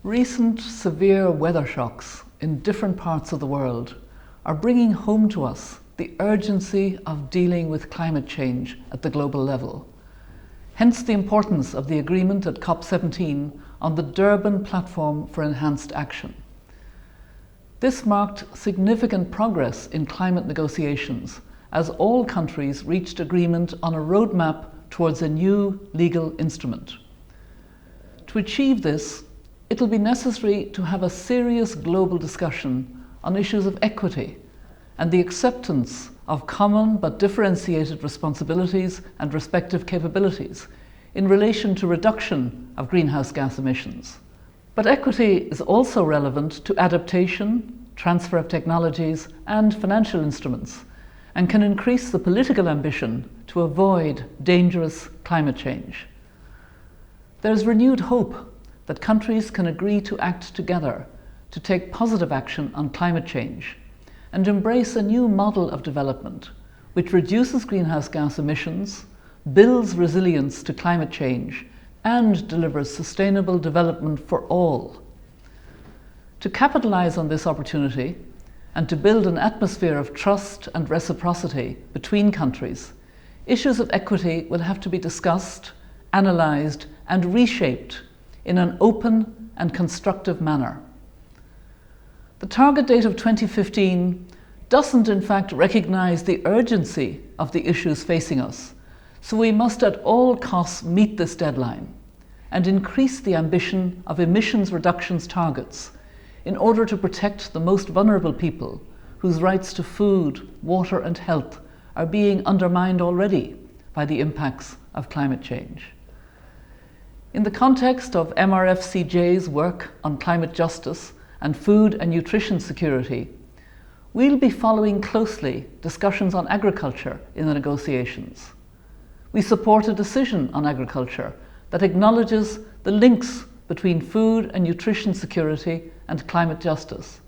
Recent severe weather shocks in different parts of the world are bringing home to us the urgency of dealing with climate change at the global level. Hence the importance of the agreement at COP17 on the Durban Platform for Enhanced Action. This marked significant progress in climate negotiations as all countries reached agreement on a roadmap towards a new legal instrument. To achieve this, it will be necessary to have a serious global discussion on issues of equity and the acceptance of common but differentiated responsibilities and respective capabilities in relation to reduction of greenhouse gas emissions. But equity is also relevant to adaptation, transfer of technologies and financial instruments, and can increase the political ambition to avoid dangerous climate change. There is renewed hope that countries can agree to act together to take positive action on climate change and embrace a new model of development which reduces greenhouse gas emissions, builds resilience to climate change, and delivers sustainable development for all. To capitalize on this opportunity and to build an atmosphere of trust and reciprocity between countries, issues of equity will have to be discussed, analysed, and reshaped in an open and constructive manner. The target date of 2015 doesn't in fact recognise the urgency of the issues facing us, so we must at all costs meet this deadline and increase the ambition of emissions reductions targets in order to protect the most vulnerable people whose rights to food, water and health are being undermined already by the impacts of climate change. In the context of MRFCJ's work on climate justice and food and nutrition security, we'll be following closely discussions on agriculture in the negotiations. We support a decision on agriculture that acknowledges the links between food and nutrition security and climate justice,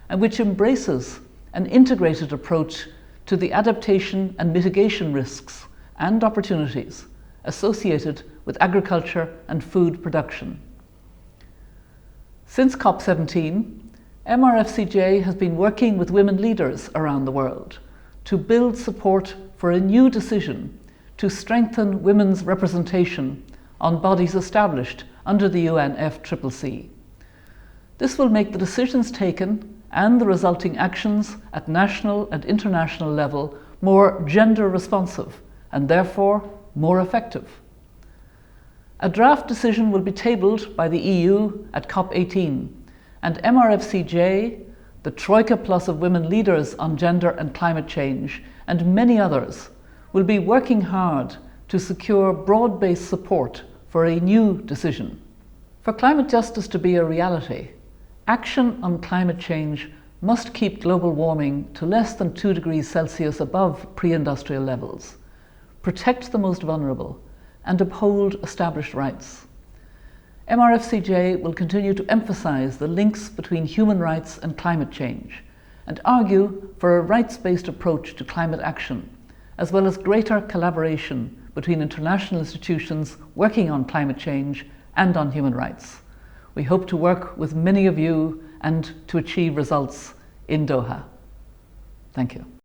and which embraces an integrated approach to the adaptation and mitigation risks and opportunities associated with agriculture and food production. Since COP17, MRFCJ has been working with women leaders around the world to build support for a new decision to strengthen women's representation on bodies established under the UNFCCC. This will make the decisions taken and the resulting actions at national and international level more gender responsive and therefore more effective. A draft decision will be tabled by the EU at COP18, and MRFCJ, the Troika Plus of women leaders on gender and climate change, and many others will be working hard to secure broad-based support for a new decision. For climate justice to be a reality, action on climate change must keep global warming to less than 2 degrees Celsius above pre-industrial levels, protect the most vulnerable, and uphold established rights. MRFCJ will continue to emphasise the links between human rights and climate change and argue for a rights-based approach to climate action, as well as greater collaboration between international institutions working on climate change and on human rights. We hope to work with many of you and to achieve results in Doha. Thank you.